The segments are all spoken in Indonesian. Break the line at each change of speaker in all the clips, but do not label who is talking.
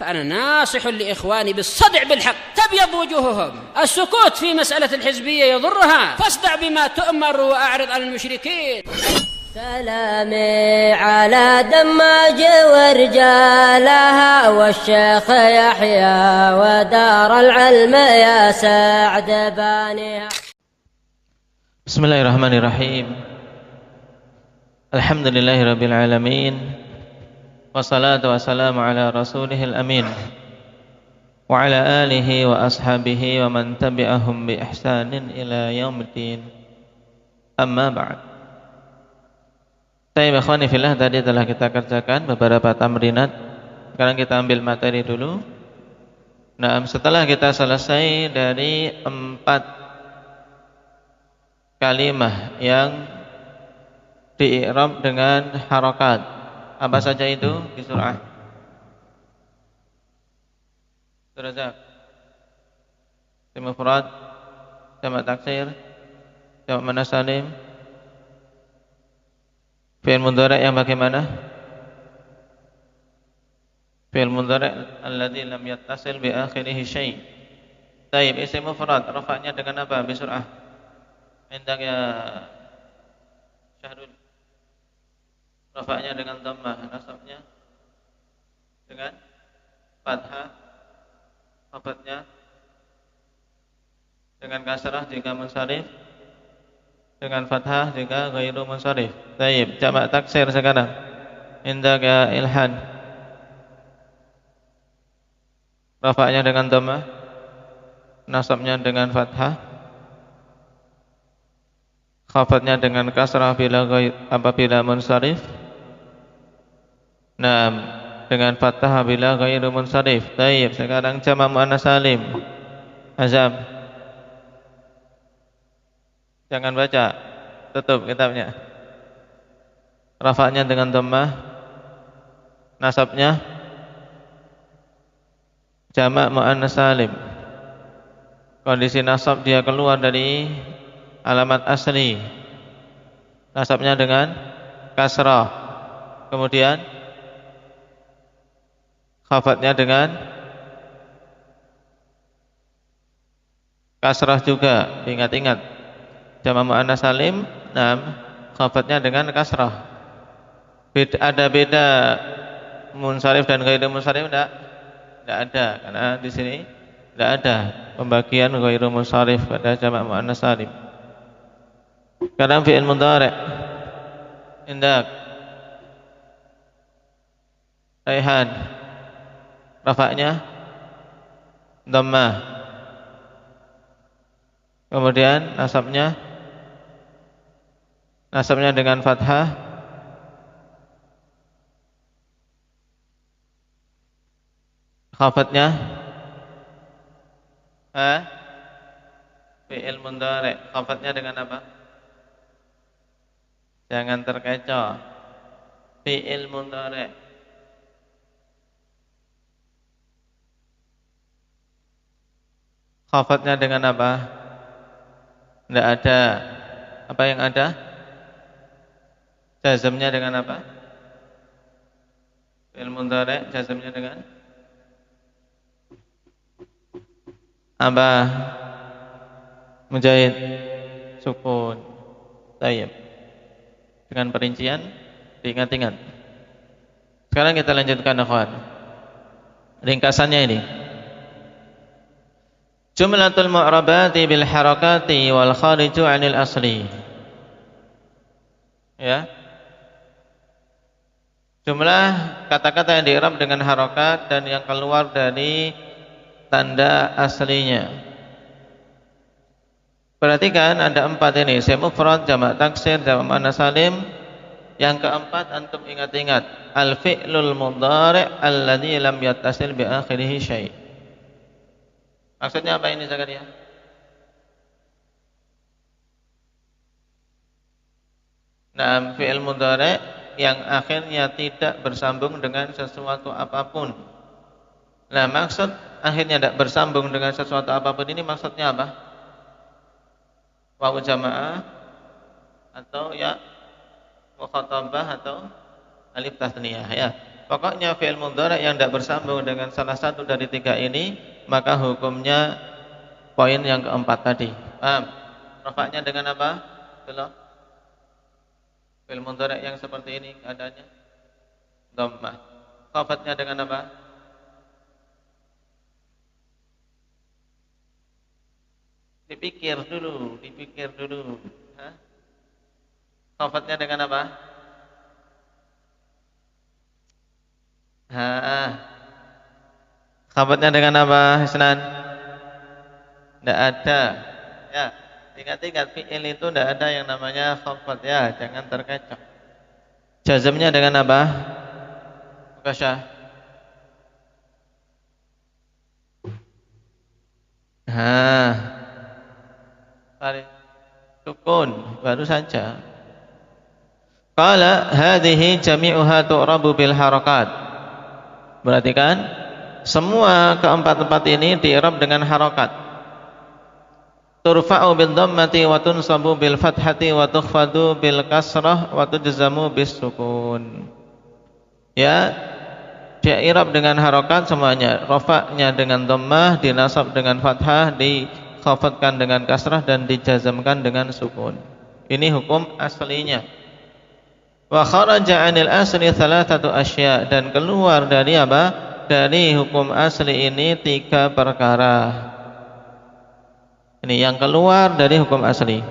فأنا ناصح لإخواني بالصدع بالحق تبيض وجوههم. السكوت في مسألة الحزبية يضرها، فاصدع بما تؤمر وأعرض عن المشركين.
سلامي على دماج ورجالها والشيخ يحيى ودار العلم يا سعد بانيها.
Bismillahirrahmanirrahim. Alhamdulillahirabbil alamin. Wassalatu wassalamu ala rasulihil amin. Wa ala alihi wa ashabihi wa man tabi'ahum bi ihsanin ila yaumiddin. Amma ba'd. Baik ikhwani fillah, tadi telah kita kerjakan beberapa tamrinat. Sekarang kita ambil materi dulu. Nah, setelah kita selesai dari 4 kalimah yang di-i'rab dengan harakat. Apa saja itu di surah? Surazak, Isim mufrad, jamak taksir, jamak muannas salim, fi'il mudhari' yang bagaimana? Fi'il mudhari' alladzi lam yattasil bi akhirih syai'. Baik, isim mufrad rafa'nya dengan apa bi surah? Indak ya Syahrul. Rafa'nya dengan dhammah, nasabnya dengan fathah, khafdnya dengan kasrah jika munsharif, dengan fathah jika ghairu munsharif. Baik, jamak taksir sekarang. Indak ya Ilhan. Rafa'nya dengan dhammah, nasabnya dengan fathah, khafdnya dengan kasrah apabila munsharif. Nah, dengan fathah bila ghairu munsharif. Baik, sekarang jamak muannas salim. Azam. Jangan baca. Tutup kitabnya. Rafa'nya dengan dhammah. Nasabnya jamak muannas salim. Kondisi nasab dia keluar dari alamat asli. Nasabnya dengan kasrah. Kemudian khafdnya dengan kasrah juga. Ingat-ingat, jamak muannas salim, khafdnya dengan kasrah. Ada beda munsharif dan ghairu munsharif? Tidak ada, karena di sini tidak ada pembagian ghairu munsharif pada jamak muannas salim. Sekarang fi'il mudhari'. Indak Raihan. Rafa'nya dhammah. Kemudian nasabnya dengan fathah. Khafdnya fi'il mudhari'. Khafdnya dengan apa? Jangan terkecoh. Fi'il mudhari'. Khafdnya dengan apa? Tidak ada. Apa yang ada? Jazmnya dengan apa? Fi'il mudhari' jazmnya dengan apa? Mujahid. Sukun. Tayyib. Dengan perincian diingat-ingat. Sekarang kita lanjutkan, akhwan. Ringkasannya ini. Jumlatul mu'rabati bil harakati wal khariju 'anil asli. Ya. Jumlah kata-kata yang di'rab dengan harakat dan yang keluar dari tanda aslinya. Perhatikan ada 4 ini, isim mufrad, jamak taksir, jamak muannas salim. Yang keempat antum ingat-ingat, al-fi'lul mudhari' alladzi lam yattasil bi akhirih syai'. Maksudnya apa ini Zakaria? Nah, fi'il mudhari' yang akhirnya tidak bersambung dengan sesuatu apapun. Nah, maksud akhirnya tidak bersambung dengan sesuatu apapun ini maksudnya apa? Wawu jamaah atau ya mukhatabah atau alif tasniyah ya. Pokoknya fi'il mudhari' yang tidak bersambung dengan salah satu dari tiga ini, maka hukumnya poin yang keempat tadi. Paham? Rafa'nya dengan apa? Belum? Fi'il mudhari' yang seperti ini adanya dhammah. Khafadnya dengan apa? Dipikir dulu. Hah? Khafadnya dengan apa? Khafadnya dengan apa, Hisnan? Tidak ada. Ya, ingat-ingat fi'il itu tidak ada yang namanya khafad ya, jangan terkecoh. Jazmnya dengan apa? Mukasyah. Sukun baru saja. Qala hadhihi jami'uha tu'rabu bil harakat. Perhatikan, semua keempat-empat ini di'rab dengan harakat. Turfa'u bil dhammati wa tunsabu bil fathati wa tukhfadu bil kasrah wa tujzamu bis sukun. Ya, dia i'rab dengan harakat semuanya. Rafa'nya dengan dhammah, dinasab dengan fathah, dikhafadkan dengan kasrah dan dijazamkan dengan sukun. Ini hukum aslinya. Wa kharaja 'anil asli thalathatu asya, dan keluar dari apa? Dari hukum asli ini tiga perkara. Ini yang keluar dari hukum asli.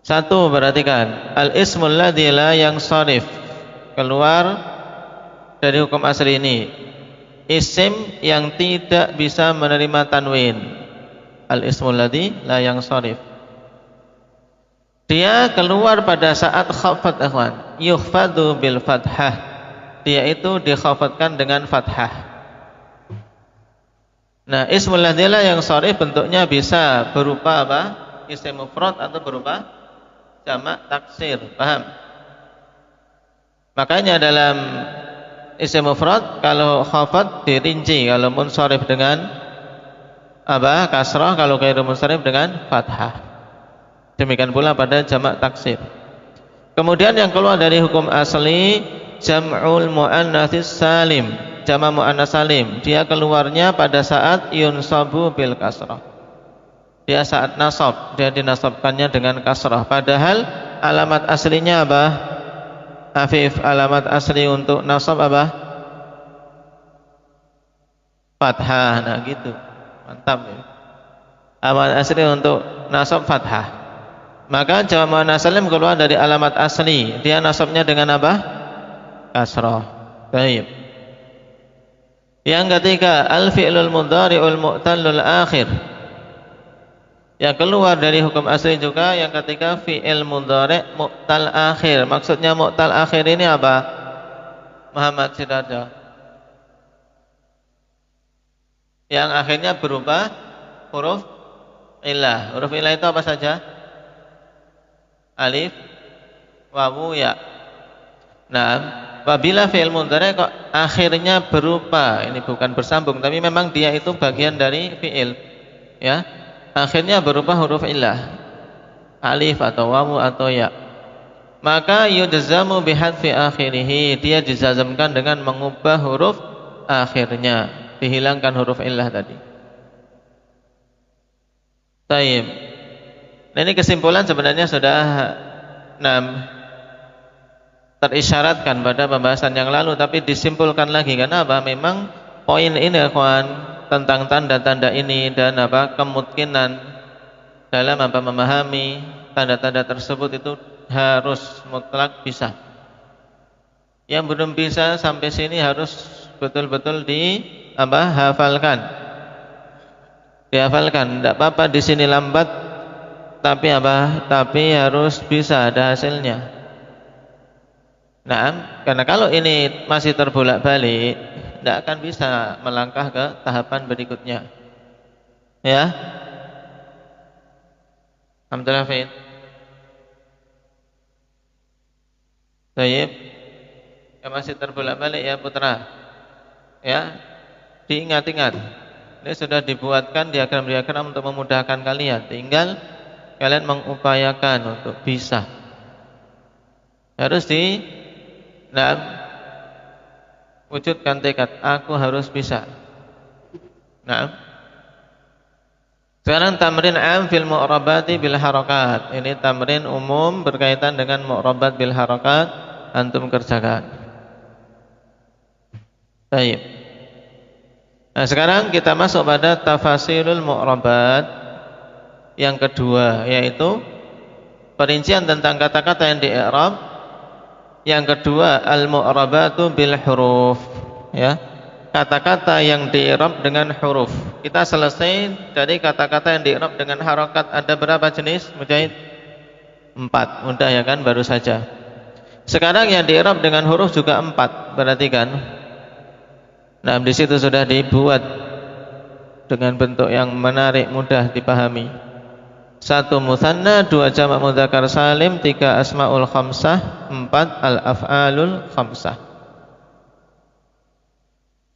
Satu, perhatikan, al-ismul ladzi la yansharif. Keluar dari hukum asli ini isim yang tidak bisa menerima tanwin. Al-ismul ladzi la yansharif. Dia keluar pada saat khafad, ikhwan. Yukhfadu bil fathah. Dia itu dikhafadkan dengan fathah. Nah, ismul ladzi la yansharif bentuknya bisa berupa apa? Isim mufrad atau berupa jamak taksir. Paham? Makanya dalam isim mufrad kalau khafad dirinci, kalau munsharif dengan apa? Kasrah, kalau ghairu munsharif dengan fathah. Demikian pula pada jamak taksir. Kemudian yang keluar dari hukum asli jam'ul muannatsis salim, jamak muannas salim. Dia keluarnya pada saat yunsabu bil kasrah. Dia saat nasab, dia dinasabkannya dengan kasrah. Padahal alamat aslinya apa? Afif, alamat asli untuk nasab apa? Fathah. Nah gitu, mantap ya. Alamat asli untuk nasab fathah. Maka jamak muannas salim keluar dari alamat asli. Dia nasabnya dengan apa? Kasrah. Baik. Yang ketiga, al-fi'lul mudhari'ul mu'tallul akhir. Yang keluar dari hukum asli juga yang ketiga, fi'il mudhari' mu'tal akhir. Maksudnya mu'tal akhir ini apa? Muhammad Sidarjo. Yang akhirnya berupa huruf illah. Huruf illah itu apa saja? Alif, wawu, ya. Nah, apabila fi'il mudhari' kok akhirnya berupa, ini bukan bersambung, tapi memang dia itu bagian dari fi'il, ya. Akhirnya berupa huruf illah, alif atau wawu atau ya. Maka yujzamu bihadfi akhirih, dia dijazamkan dengan mengubah huruf akhirnya, dihilangkan huruf illah tadi. Taib. Nah, ini kesimpulan sebenarnya sudah terisyaratkan pada pembahasan yang lalu, tapi disimpulkan lagi. Karena apa? Memang poin ini, kawan, tentang tanda-tanda ini dan apa kemungkinan dalam apa memahami tanda-tanda tersebut itu harus mutlak bisa. Yang belum bisa sampai sini harus betul-betul hafalkan. Dihafalkan. Tidak apa-apa di sini lambat, tapi apa? Tapi harus bisa ada hasilnya. Nah, karena kalau ini masih terbolak-balik, tidak akan bisa melangkah ke tahapan berikutnya. Ya. Alhamdulillah, Fit. Baik. Yang masih terbolak-balik ya, Putra. Ya. Diingat-ingat. Ini sudah dibuatkan diagram-diagram untuk memudahkan kalian. Tinggal kalian mengupayakan untuk bisa. Harus Wujudkan tekad, aku harus bisa. Nah, sekarang tamrin am fil mu'rabati bil harakat. Ini tamrin umum berkaitan dengan mu'rabat bil harakat. Antum kerjakan. Baik. Nah, sekarang kita masuk pada tafasilul mu'rabat yang kedua, yaitu perincian tentang kata-kata yang di-i'rab. Yang kedua, al-mu'rabatu bil huruf, ya. Kata-kata yang di-i'rab dengan huruf. Kita selesai dari kata-kata yang di-i'rab dengan harakat. Ada berapa jenis, Mujahid? 4. Mudah ya kan, baru saja. Sekarang yang di-i'rab dengan huruf juga 4. Perhatikan. Nah, di situ sudah dibuat dengan bentuk yang menarik, mudah dipahami. 1 mutsanna, 2 jamak mudzakkar salim, 3 asmaul khamsah, 4 al-af'alul khamsah.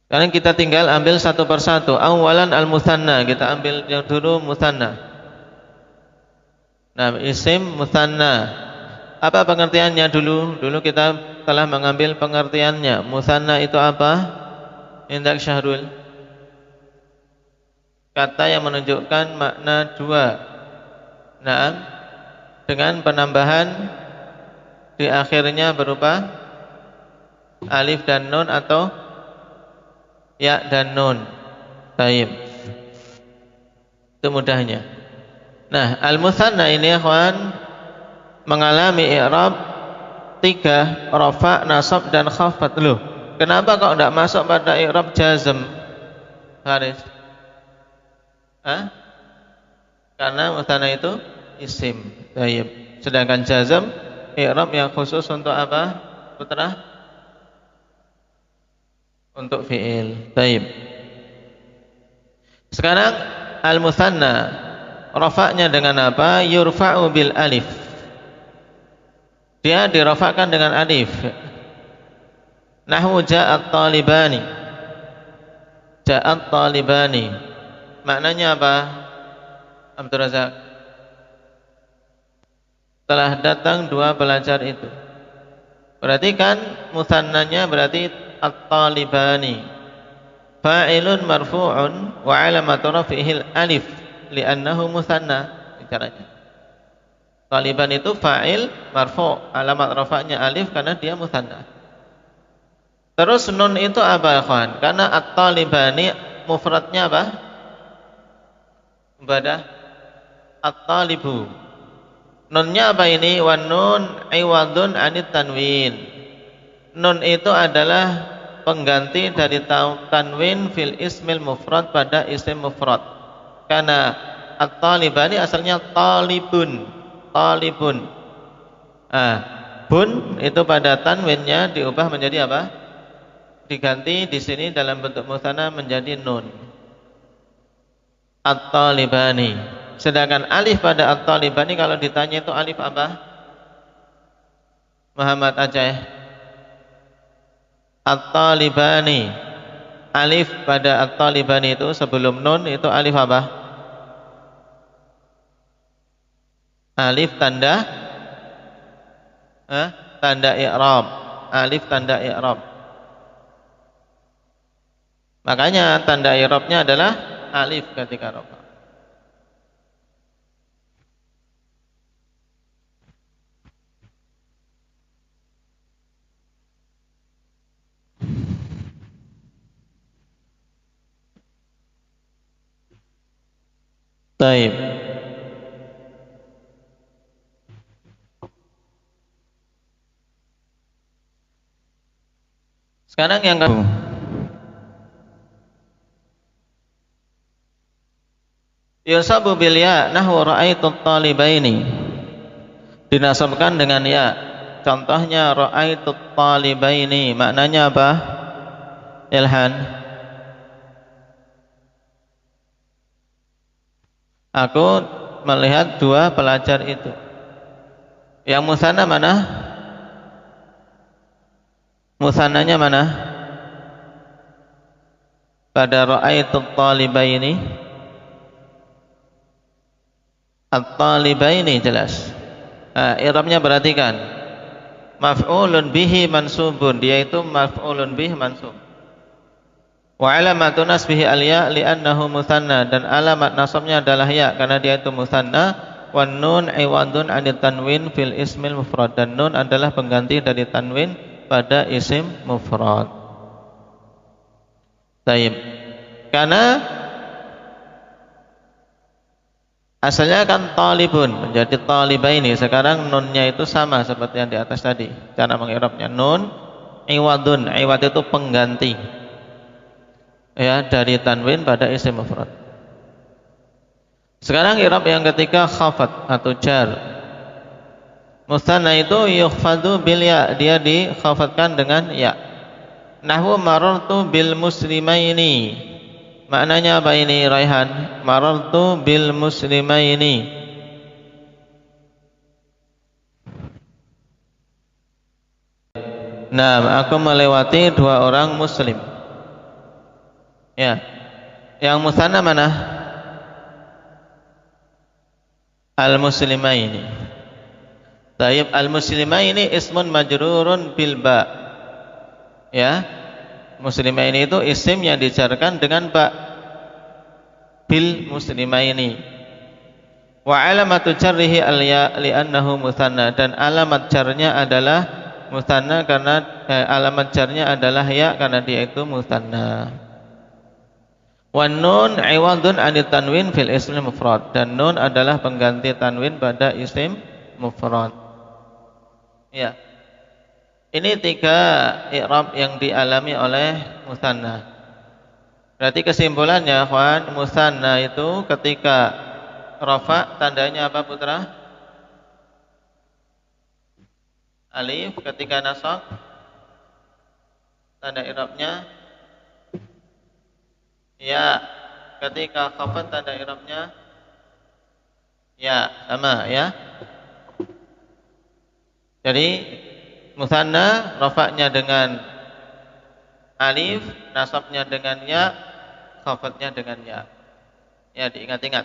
Sekarang kita tinggal ambil satu persatu. Awalan al-mutsanna, kita ambil dulu mutsanna. Nah, isim mutsanna. Apa pengertiannya dulu? Dulu kita telah mengambil pengertiannya. Mutsanna itu apa? Indak Syahrul. Kata yang menunjukkan makna dua. Nah, dengan penambahan di akhirnya berupa alif dan nun atau ya dan nun. Baik. Itu mudahnya. Nah, al-mutsanna ini ikhwan mengalami i'rab 3, rafa, nasab dan khafat. Loh, kenapa kok tidak masuk pada i'rab jazm? Haris. Karena mutsanna itu isim. Baik. Sedangkan jazm i'rab yang khusus untuk apa? Putra? Untuk fi'il. Baik. Sekarang al-mutsanna rafa'nya dengan apa? Yurfa'u bil alif. Dia dirafa'kan dengan alif. Nahwu ja'at talibani. Ja'at talibani. Maknanya apa? Abdul Razak. Telah datang 2 pelajar itu. Perhatikan mutsannanya berarti at-talibani. Fa'ilun marfu'un wa 'alamatu raf'ihil alif li'annahu mutsanna. Caranya. Taliban itu fa'il marfu', alamat rafa'nya alif karena dia mutsanna. Terus nun itu apa, ikhwan? Karena at-talibani mufradnya apa? Ibadah at-talibu. Nunnya apa ini? Wan nun iwadun anit tanwin. Nun itu adalah pengganti dari tanwin fil ismil mufrad pada isim mufrad. Karena at-talibani asalnya talibun, talibun. Bun itu pada tanwinnya diubah menjadi apa? Diganti di sini dalam bentuk mutsanna menjadi nun. At-talibani. Sedangkan alif pada at-talibani kalau ditanya itu alif apa? Muhammad Aceh. At-talibani. Alif pada at-talibani itu sebelum nun itu alif apa? Alif tanda tanda i'rab. Alif tanda i'rab. Makanya tanda i'rabnya adalah alif ketika rafa. Baik. Sekarang yang kedua. Yusabu bil ya nahwu ra'aitu talibaini. Dinasabkan dengan ya. Contohnya ra'aitu talibaini. Maknanya apa? Ilhan. Aku melihat 2 pelajar itu. Yang mutsanna mana? Mutsannanya mana? Pada ra'aitu talibaini. At-talibaini jelas. I'rabnya perhatikan. Maf'ulun bihi mansubun, dia itu maf'ulun bihi mansub. Wa alamatu nasbihi al-ya li'annahu mutsanna, dan alamat nasabnya adalah ya karena dia itu mutsanna. Wan nun iwadun 'anil tanwin fil ismil mufrad, dan nun adalah pengganti dari tanwin pada isim mufrad. Baik. Karena asalnya kan talibun menjadi talibaini, sekarang nunnya itu sama seperti yang di atas tadi. Cara mengirabnya nun iwadun, iwad itu pengganti ya dari tanwin pada isim mufrad. Sekarang i'rab yang ketiga khafat atau jar. Mutsanna itu yukhfadu bil ya, dia dikhafatkan dengan ya. Nahwu marartu bil muslimaini. Maknanya apa ini Raihan? Marartu bil muslimaini. Nah, aku melewati dua orang muslim. Ya. Yang mutsanna mana? Al-muslimaini. Tayyib, al-muslimaini ismun majrurun bil ba. Ya. Muslimaini itu isim yang dijarkan dengan ba. Bil muslimaini. Wa alamatu jarrihi al-ya li'annahu mutsanna, dan alamat jarnya adalah mutsanna karena alamat jarnya adalah ya karena dia itu mutsanna. Wan nun iwadun 'anil tanwin fil ismil mufrad, dan nun adalah pengganti tanwin pada isim mufrad. Ya. Ini tiga i'rab yang dialami oleh mutsanna. Berarti kesimpulannya, ikhwan, mutsanna itu ketika rafa tandanya apa putra? Alif. Ketika nasab tanda i'rabnya ya. Ketika khafat tanda i'rabnya ya, sama ya. Jadi mutsanna rafa'nya dengan alif, nasabnya dengan ya, khafatnya dengan ya. Ya, diingat-ingat.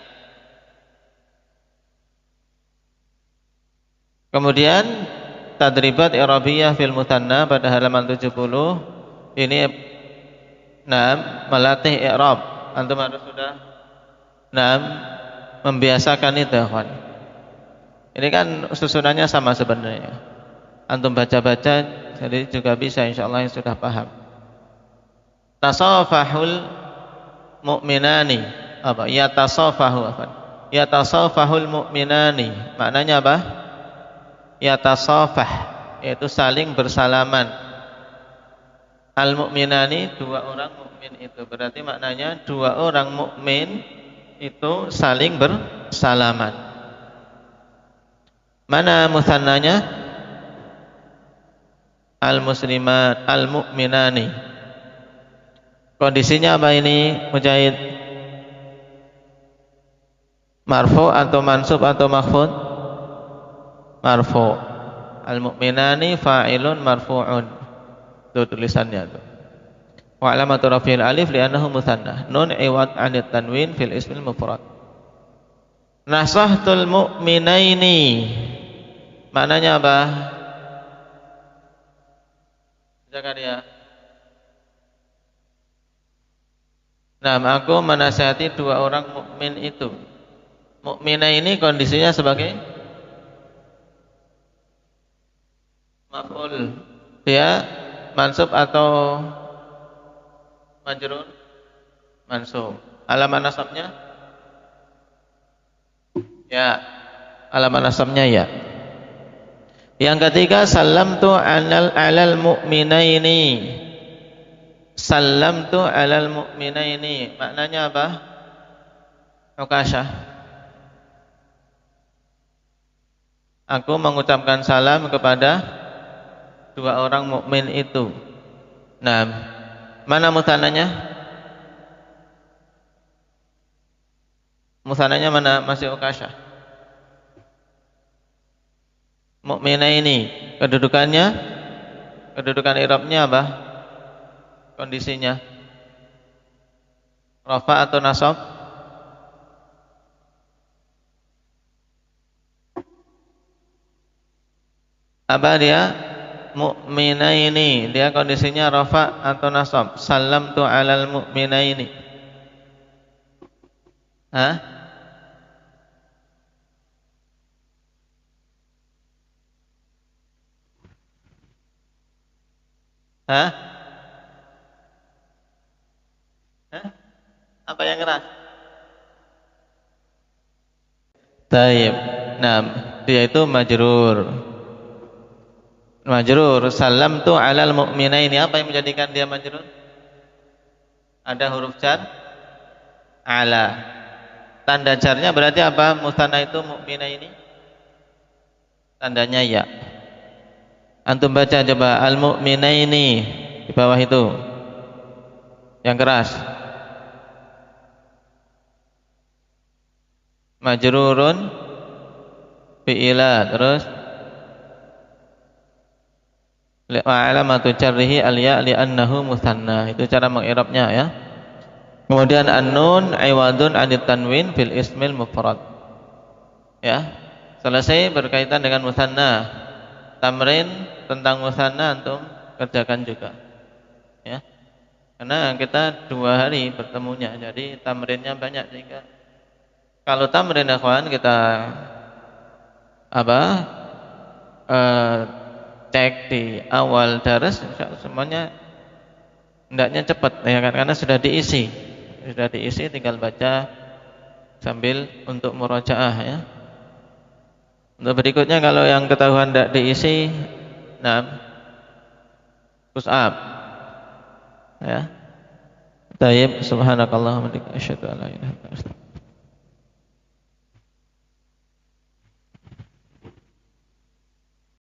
Kemudian tadribat i'rabiyah fil mutsanna pada halaman 70 ini melatih i'rab. Antum harus sudah membiasakan itu, kawan. Ini kan susunannya sama sebenarnya. Antum baca-baca jadi juga bisa insyaallah yang sudah paham. Tasafahul mu'minani. Apa? Yatasafahul mu'minani. Maknanya apa? Yatasafah, yaitu saling bersalaman. Al-mu'minani, dua orang mukmin itu. Berarti maknanya dua orang mukmin itu saling bersalaman. Mana mutsannanya? Al-muslimat, al-mu'minani. Kondisinya apa ini, Mujahid? Marfu atau mansub atau makhfud? Marfu. Al-mu'minani fa'ilun marfu'un. Itu tulisannya tuh. Wa alamatu raf'il alif li'annahu mutsanna. Nun iwad 'anil tanwin fil ismil mufrad. Nasahtul mu'minaini. Maknanya apa? Zakaria. Nah, aku menasihati dua orang mukmin itu. Mukminah ini kondisinya sebagai maf'ul. Dia mansub atau majrur? Mansub. Alamat nasabnya? Ya. Alamat nasabnya ya. Yang ketiga, salamtu alal mu'minaini. Salamtu alal mu'minaini. Maknanya apa? Ukasyah. Aku mengucapkan salam kepada dua orang mukmin itu. Nah, mana mutsananya? Mutsananya mana? Masih ukasyah. Mukminah ini kedudukannya, kedudukan i'rabnya apa? Kondisinya rafa atau nasab? Apa dia? mu'minaini, dia kondisinya rafa atau nasab? Salamtu 'alal mu'minaini. Hah? Hah? Hah? Apa yang keras? Taib. Nah, dia itu majrur. Majrur. Salamtu 'alal mu'minaini. Apa yang menjadikan dia majrur? Ada huruf jar? Ala. Tanda jarnya berarti apa? Musanna itu mu'minaini. Tandanya ya. Antum baca coba al-mu'minaini di bawah itu. Yang keras. Majrurun fi'ila, terus alamatu jarrihi al-ya li'annahu musanna. Itu cara mengi'rabnya ya. Kemudian an-nun iwadun 'anit tanwin fil ismil mufrad. Ya. Selesai berkaitan dengan musanna. Tamrin tentang musanna antum kerjakan juga. Ya. Karena kita 2 hari bertemunya, jadi tamrinnya banyak sehingga kalau tamrin ikhwan kita cek di awal daras semuanya hendaknya cepat ya kan, karena sudah diisi tinggal baca sambil untuk murojaah ya. Untuk berikutnya kalau yang ketahuan tidak diisi, nah push up ya. Tayyib, subhanakallahumma wa bihamdika asyhadu an la ilaha illa anta